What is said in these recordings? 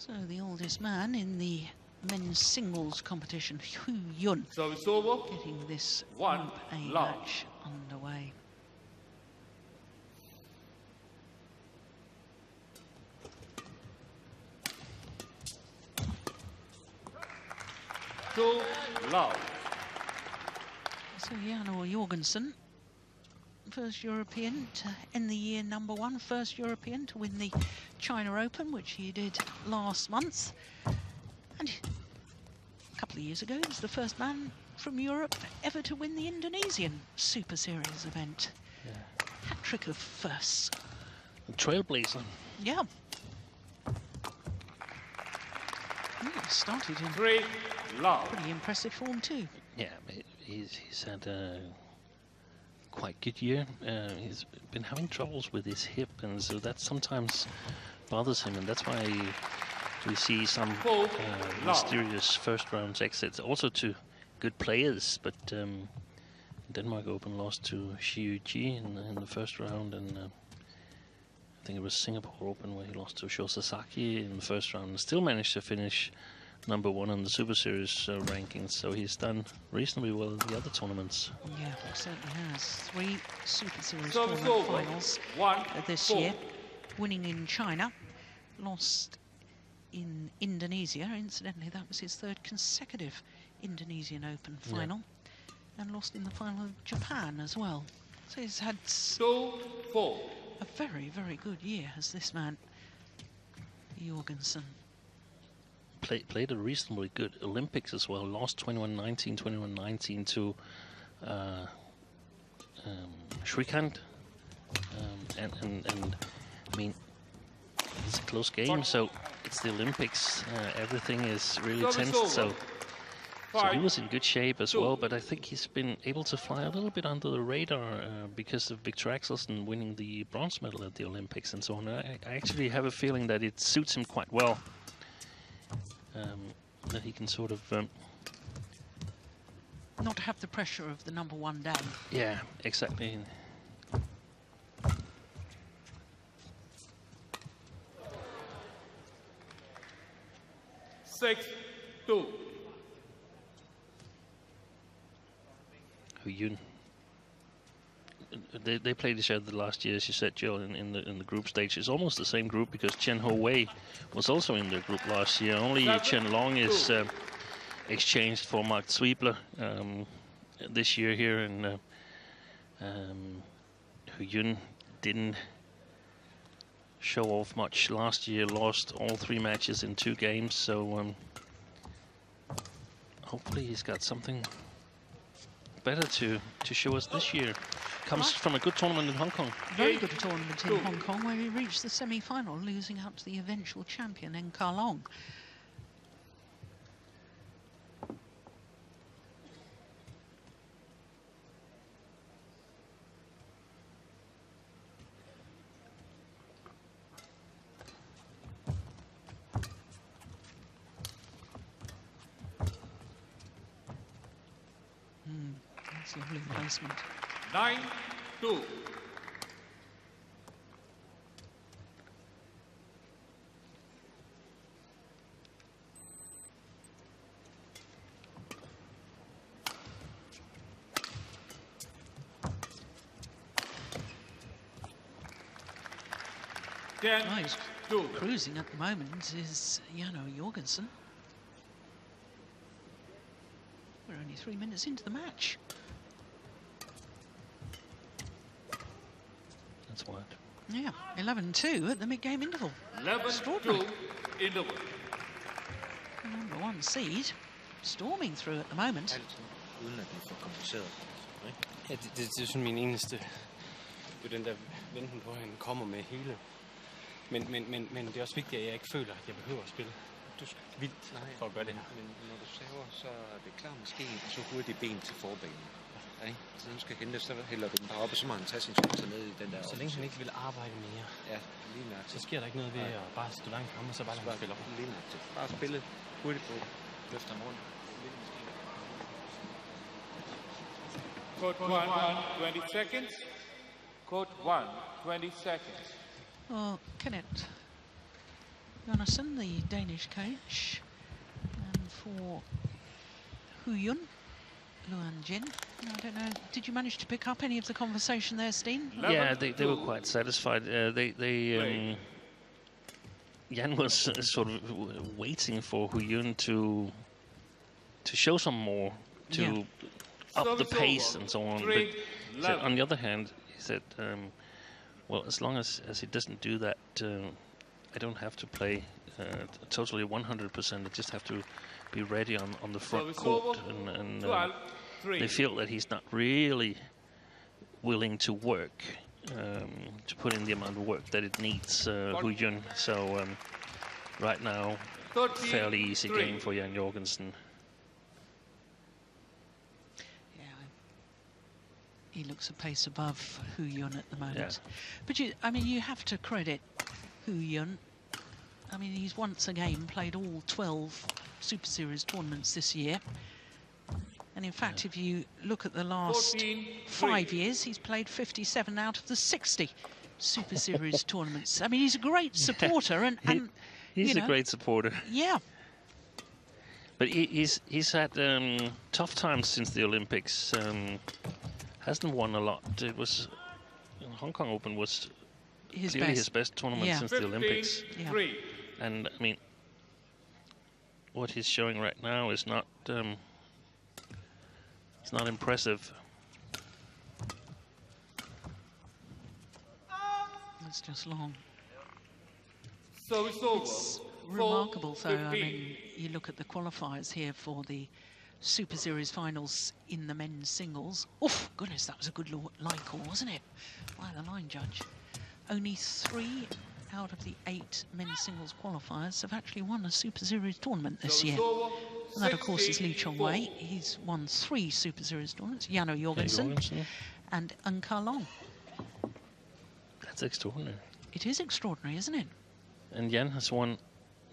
So the oldest man in the men's singles competition, Hu Yun, getting this Group A match underway. So Jan Jorgensen, first European to end the year #1, first European to win the China Open, which he did last month. And a couple of years ago, he was the first man from Europe ever to win the Indonesian Superseries event. Yeah. Hat-trick of firsts. A trailblazer. Yeah. Started in pretty impressive form too. Yeah, he's had a quite good year. He's been having troubles with his hip, and so that sometimes bothers him, and that's why we see some mysterious first round exits, also to good players. But Denmark Open lost to Xiu Ji in the first round, and I think it was Singapore Open where he lost to Sho Sasaki in the first round, and still managed to finish #1 on the Superseries rankings. So he's done reasonably well in the other tournaments. Yeah, he certainly has. 3 Superseries tournament finals this year. Winning in China, lost in Indonesia. Incidentally, that was his 3rd consecutive Indonesian Open final. Yeah. And lost in the final of Japan as well. So he's had a very, very good year as this man, Jorgensen. Played a reasonably good Olympics as well. Lost 21-19, 21-19 to Shrikant. And I mean, it's a close game, so it's the Olympics. Everything is really tense, so he was in good shape as well, but I think he's been able to fly a little bit under the radar because of Victor Axelsen winning the bronze medal at the Olympics and so on. I actually have a feeling that it suits him quite well, that he can sort of... not have the pressure of the #1 day. Yeah, exactly. (6-2). Hu Yun. They played each other last year, as you said, Joe, in the group stage. It's almost the same group because Chen Ho Wei was also in the group last year. Only Chen Long is exchanged for Mark Zwiebler this year here, and Hu Yun didn't show off much last year. Lost all 3 matches in 2 games, so hopefully he's got something better to show us this year. Comes from a good tournament in Hong Kong. Very good tournament in Hong Kong, where he reached the semi-final, losing out to the eventual champion in Kalong. That's lovely placement. 9-2. Right. Cruising at the moment is Jan Jorgensen. We're only 3 minutes into the match. That's what. Yeah, 11-2 at the mid-game interval. 11-2 interval. #1 seed, storming through at the moment. Ja, det er sådan min eneste. Det er den der venten på, at han kommer med hele. Men det er også vigtigt, at jeg ikke føler, at jeg behøver at spille. Du skal vildt for at gøre det her. Men når du saver, så er det klar med skeen, og så hurtigt ben til forbanen. Så den skal hente, så hælder du den bare op, og så må han tage sin chancer ned i den der. Så længe han ikke vil arbejde mere, ja, lige nok. Så sker der ikke noget ved at bare stå langt frem, og så bare lade ham spille op. Lige nok. Bare spille hurtigt på. Løfter ham rundt. Code 1, 20 seconds. Code 1, 20 seconds. Well, Kenneth Jorgensen, the Danish coach, and for Huyun, Luan Jin. I don't know, did you manage to pick up any of the conversation there, Steen? Yeah, they were quite satisfied. Jan was sort of waiting for Huyun to show some more, to up the pace and so on. But he said, on the other hand, he said, well, as long as he doesn't do that, I don't have to play totally 100%. I just have to be ready on the front court. And they feel that he's not really willing to work, to put in the amount of work that it needs, Huyun. So right now, fairly easy game for Jan Jorgensen. He looks a pace above Huyun at the moment. Yeah. But I mean, you have to credit Huyun. I mean, he's once again played all 12 Super Series tournaments this year. And in fact, if you look at the last 5 years, he's played 57 out of the 60 Super Series tournaments. I mean, he's a great supporter. And he's a great supporter. Yeah. But he's had tough times since the Olympics. Hasn't won a lot. It was Hong Kong Open was clearly his best tournament since the Olympics. Yeah. And I mean, what he's showing right now is not it's not impressive. It's just long. So it's over. It's remarkable, though. I mean, you look at the qualifiers here for the Super Series finals in the men's singles. Oh, goodness, that was a good line call, wasn't it? By the line judge. Only 3 out of the 8 men's singles qualifiers have actually won a Super Series tournament this year. And that, of course, is Lee Chong-wei. He's won 3 Super Series tournaments. Jano Jorgensen and Ng Ka Long. That's extraordinary. It is extraordinary, isn't it? And Jan has won,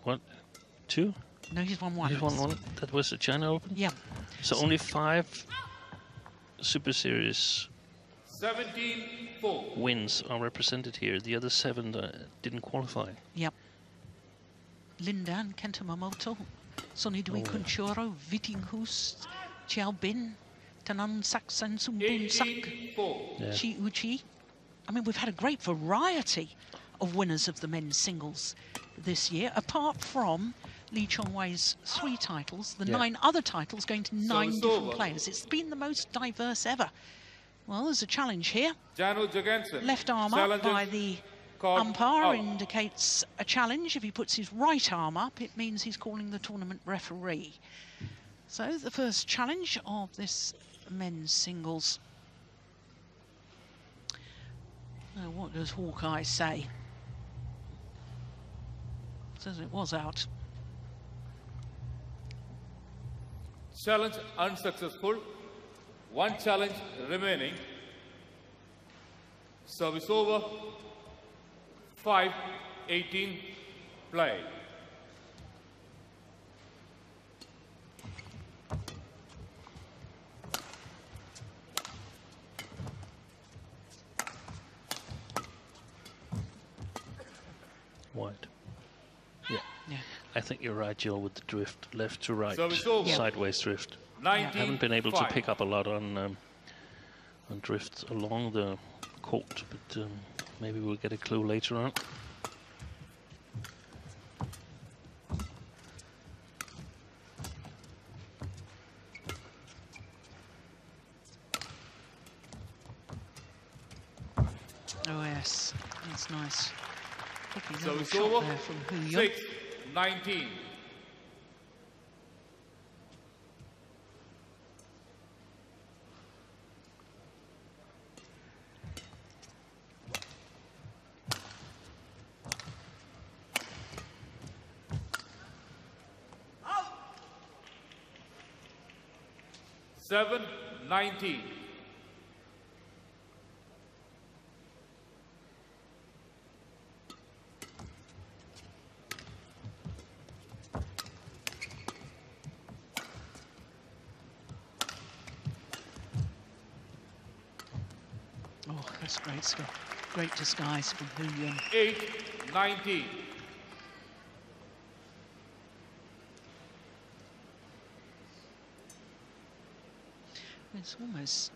what, 2? No, he's won 1. He's won 1. That was the China Open? Yeah. So only 5 Super Series 17-4 wins are represented here. The other 7 didn't qualify. Yep. Lindan, Kenta Momoto, Sonidui Kunchoro, Vittinghus, Chiao Bin, Tanan Saksan Sumbun Sak, Chi Uchi. I mean, we've had a great variety of winners of the men's singles this year, apart from Lee Chong-wei's 3 titles, the 9 other titles going to 9 different players. It's been the most diverse ever. Well, there's a challenge here. Left arm up by the umpire indicates a challenge. If he puts his right arm up, it means he's calling the tournament referee. So the first challenge of this men's singles. Now, what does Hawkeye say? Says it was out. Challenge unsuccessful. 1 challenge remaining. Service over. 5-18 play. Wide. Yeah. I think you're right, Jill, with the drift, left to right, sideways drift. I haven't been able to pick up a lot on drifts along the court, but maybe we'll get a clue later on. Oh yes, that's nice. So it's over. 6-19. $7-19. Oh, that's great, Scott. Great disguise from Huyun. 8-19. It's almost...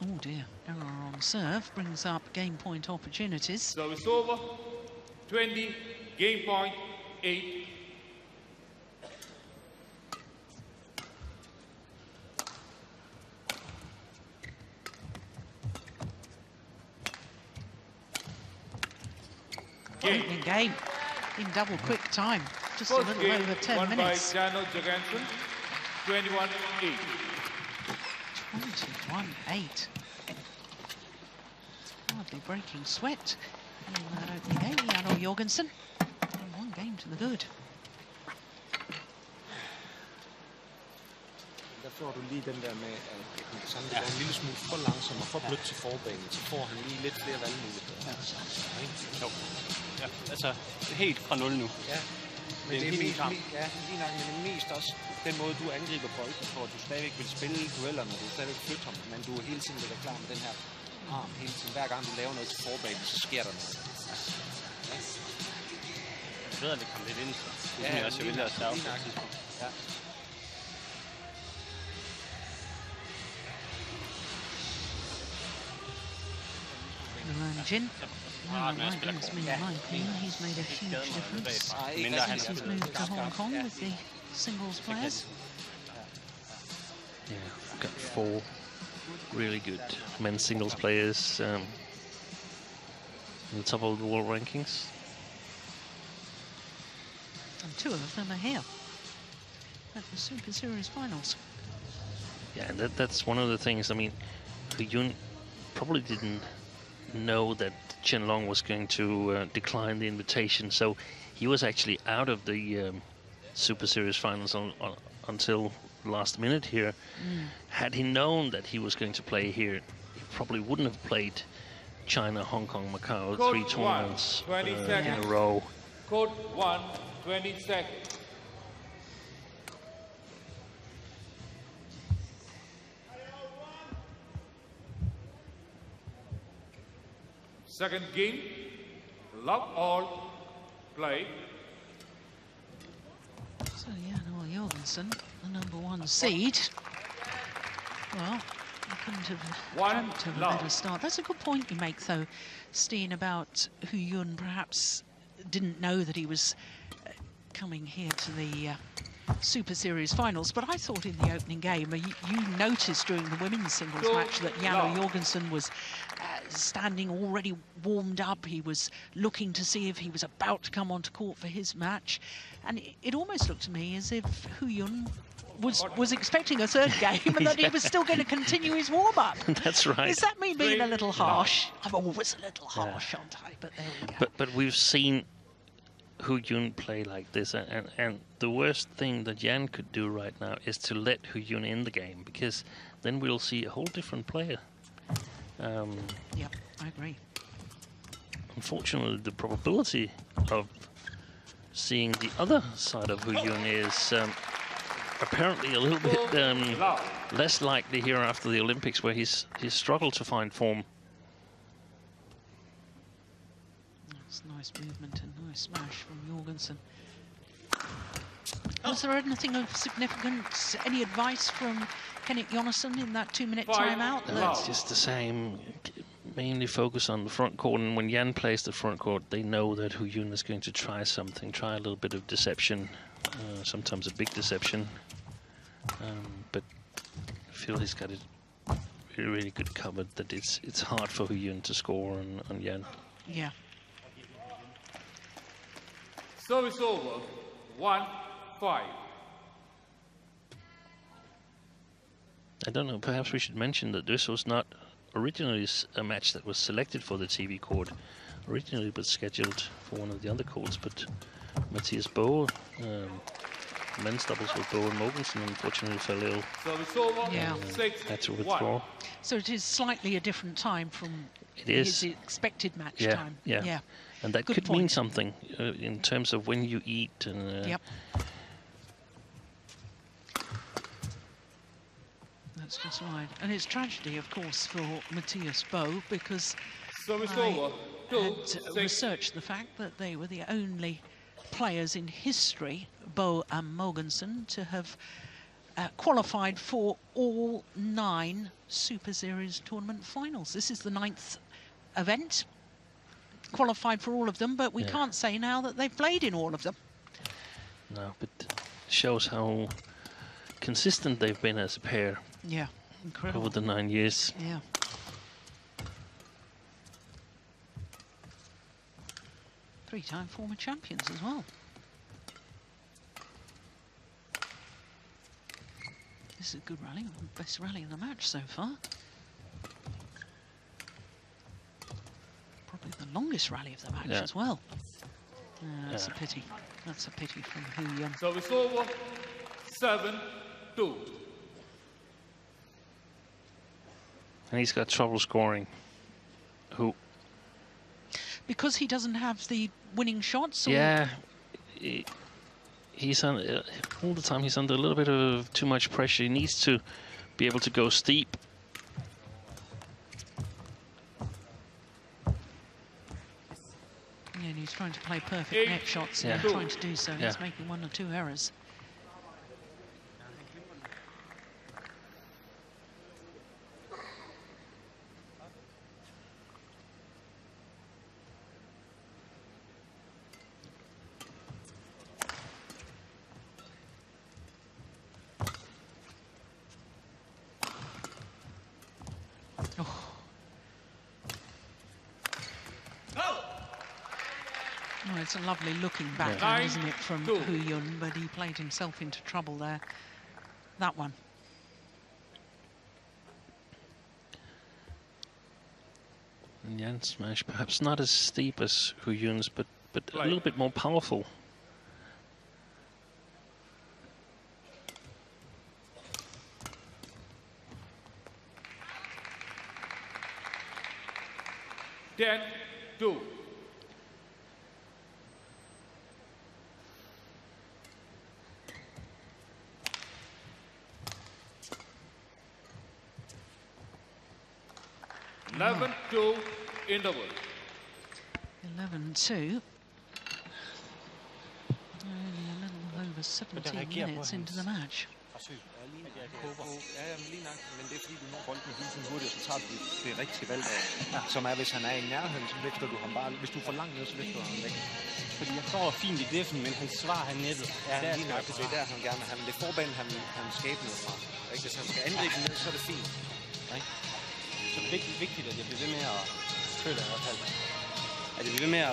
Oh dear, error on serve brings up game point opportunities. Service over. 20, game point, 8. Opening game in double quick time, just a First little game over 10 won minutes. by Jorgensen, 21-8. 21-8. Hardly breaking sweat in that opening game. Jorgensen, and 1 game to the good. Der får du lige den der med, at Alexander går en lille smule for langsom og for blødt til forbanen, så får han lige lidt flere valgmuligheder. Jo. Ja, altså helt fra 0 nu. Ja, men det er mest, ja, lige nok, men det er mest også den måde, du angriber bolden på, at du stadigvæk vil spille dueller, når du stadigvæk flytter ham, men du hele tiden ligger klar med den her arm hele tiden. Hver gang du laver noget til forbanen, så sker der noget. Ja. Jeg ved, at det kom lidt ind, så det er også, jeg vil have serve på et tidspunkt. Ja. Jin. Oh my goodness me, my opinion, he's made a huge difference since he's moved to Hong Kong with the singles players. Yeah, we've got 4 really good men's singles players in the top of the world rankings. And 2 of them are here at the Super Series finals. Yeah, and that's one of the things. I mean, Yun probably didn't know that Chen Long was going to decline the invitation, so he was actually out of the Super Series finals until last minute here. Had he known that he was going to play here, he probably wouldn't have played China, Hong Kong, Macau, Code 3 tournaments 1, 20 in seconds. a row. Code 1, 20 seconds. Second game, love all, play. So Jorgensen, the #1 seed. Well, I couldn't have dreamt of a better start. That's a good point you make, though, Steen, about Hu Yun perhaps didn't know that he was coming here to the Super Series finals. But I thought in the opening game, you noticed during the women's singles match that Jorgensen was standing already warmed up. He was looking to see if he was about to come onto court for his match. And it almost looked to me as if Hu Yun was expecting a third game and that he was still going to continue his warm-up. That's right. Is that me being a little harsh? I'm always a little harsh, aren't I? But there we go. But we've seen Hu Yun play like this, and the worst thing that Jan could do right now is to let Hu Yun in the game, because then we'll see a whole different player. Yeah, I agree. Unfortunately, the probability of seeing the other side of Hu Yun is apparently a little bit less likely here after the Olympics, where he's struggled to find form. That's nice movement and nice smash from Jorgensen. Was there anything of significance, any advice from Kenneth Jonassen in that 2-minute timeout? It's just the same. Mainly focus on the front court, and when Jan plays the front court, they know that Hu Yun is going to try something, try a little bit of deception, sometimes a big deception. But I feel he's got it really, really good covered, that it's hard for Hu Yun to score on Jan. Yeah. Service over, 1-5. I don't know, perhaps we should mention that this was not originally a match that was selected for the TV court. Originally it was scheduled for one of the other courts, but Matthias Boe, men's doubles with Boe and Jorgensen, unfortunately fell ill. Service over, Yeah. 6-1. Had to withdraw. So it is slightly a different time from It is. his expected match Yeah, time. yeah. And that Good could mean point. something in terms of when you eat and Yep. That's just right. And it's tragedy, of course, for Matthias Boe, because Service I over, 2-6. had researched the fact that they were the only players in history, Boe and Jorgensen, to have qualified for all 9 Super Series tournament finals. This is the 9th event. Qualified for all of them, but we can't say now that they've played in all of them. No, but shows how consistent they've been as a pair. Yeah, incredible. Over the 9 years. Yeah. Three-time former champions as well. This is a good rally, best rally in the match so far. Probably the longest rally of the match as well. That's a pity. That's a pity from Hu Yun. So it's over. 7-2. And he's got trouble scoring. Who? Because he doesn't have the winning shots? Or? Yeah. He's on, all the time he's under a little bit of too much pressure. He needs to be able to go steep. Yeah, and he's trying to play perfect net shots and trying to do so. He's making 1 or 2 errors. It's a lovely looking backhand, isn't it, from Hu Yun, but he played himself into trouble there. That one. And Jan's smash, perhaps not as steep as Hu Yun's, but a little bit more powerful. Ten, 2. -2 interval. 11-2. Only a little over 17 minutes into the match. Lige nok, men det er fordi, du når bolden hele tiden hurtigt, og så tager du det rigtige valg, som er, hvis han er i nærheden, så løfter du ham bare. Hvis du er for langt ned, så løfter du ham væk. Fordi jeg står fint i defen, men han svarer han nettet. Ja, lige nok, det er der, han gerne vil have. Det er forbanen, han skaber noget fra. Hvis han skal angribe ned, så er det fint. Så det er vigtigt, at jeg bliver ved med at føle i hvert fald. At jeg bliver ved med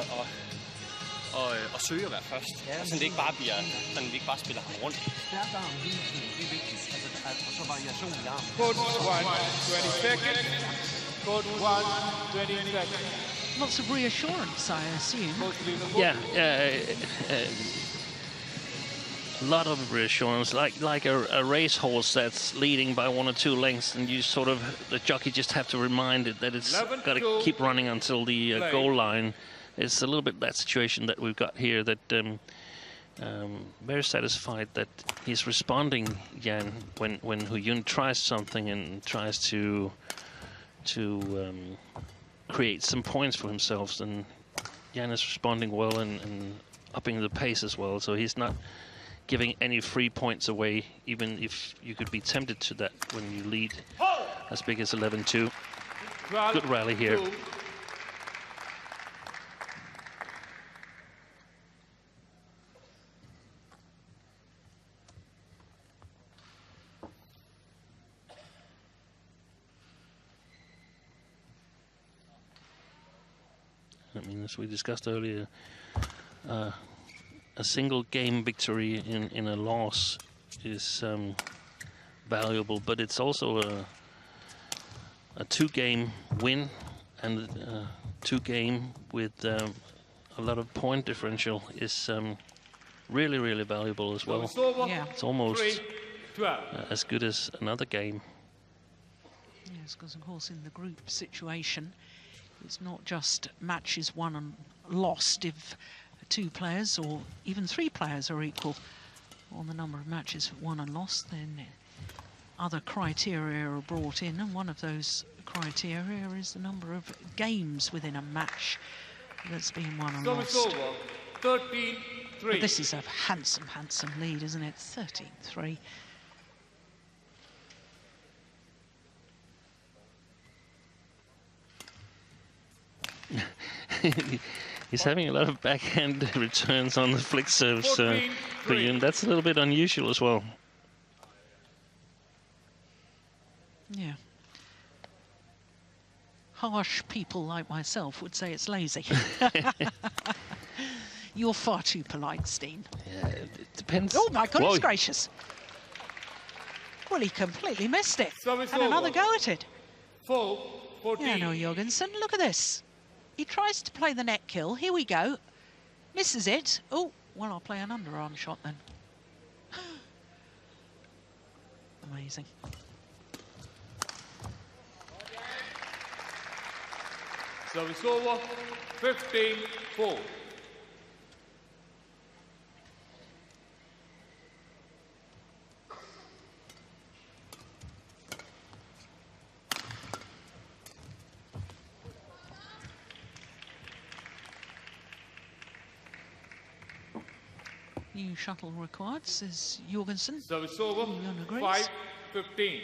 at søge at være først. Ja, så det ikke bare bliver, sådan vi ikke bare spiller ham rundt. Stærk arm hele tiden, det er vigtigt. Og så variation i armen. Code 1, 20 seconds. Code 1, 20 seconds. Lots of reassurance, I assume. Yeah, a lot of reassurance, like a racehorse that's leading by 1 or 2 lengths, and you sort of, the jockey just have to remind it that it's got to keep running until the goal line. It's a little bit that situation that we've got here, that very satisfied that he's responding, Jan, when Hu Yun tries something and tries to create some points for himself, and Jan is responding well and upping the pace as well, so he's not giving any free points away, even if you could be tempted to that when you lead as big as 11-2. Good rally here. I mean, as we discussed earlier, a single game victory in a loss is valuable, but it's also a 2-game win and a 2-game with a lot of point differential is really valuable as well. Yeah. It's almost as good as another game. Yes, because of course in the group situation, it's not just matches won and lost. If 2 players or even 3 players are equal on the number of matches won and lost, then other criteria are brought in, and one of those criteria is the number of games within a match that's been won and lost. So it's over. 13-3. But this is a handsome lead, isn't it? 13-3. He's having a lot of backhand returns on the flick serves for Yun. That's a little bit unusual as well. Yeah. Harsh people like myself would say it's lazy. You're far too polite, Steen. Yeah, it depends. Oh my goodness Whoa. gracious. Well, he completely missed it. Service Had another over. go at it. 4-14. Yeah, no, Jorgensen, look at this. He tries to play the net kill. Here we go. Misses it. Oh, well, I'll play an underarm shot then. Amazing. Service over. 15-4. New shuttle required, says Jorgensen. Service over. Yun agrees. 5-15.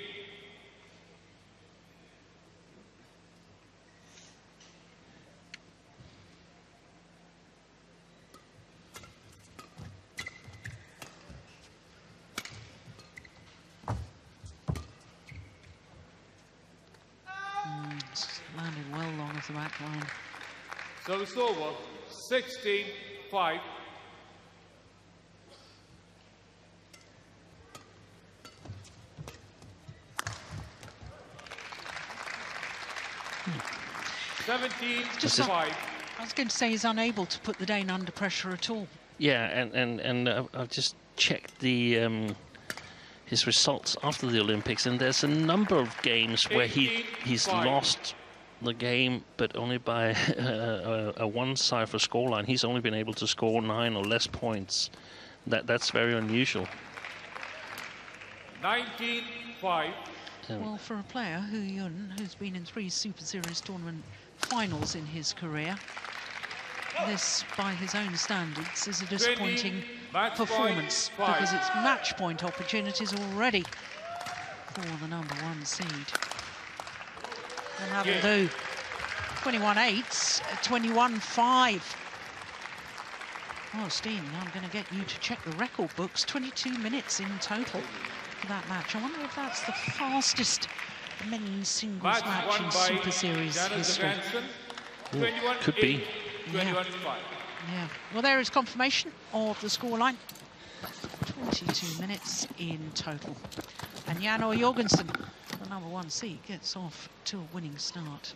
It's landed well long of the back line. Service over. 16-5. Just 17-5. I was going to say he's unable to put the Dane under pressure at all. Yeah, and I've just checked the his results after the Olympics, and there's a number of games where he's 18-5. lost the game, but only by a one-cipher scoreline. He's only been able to score 9 or less points. That's very unusual. 19-5. Well, for a player who's been in 3 Super Series tournament finals in his career, this, by his own standards, is a disappointing performance because it's match point opportunities already for the #1 seed. And that'll do. 21-8, 21-5. Oh, Steen, I'm going to get you to check the record books. 22 minutes in total for that match. I wonder if that's the fastest men's singles match in Super Series history. Could be. 21-5. Yeah. Well, there is confirmation of the scoreline. 22 minutes in total. And Jan Jorgensen, the #1 seed, gets off to a winning start.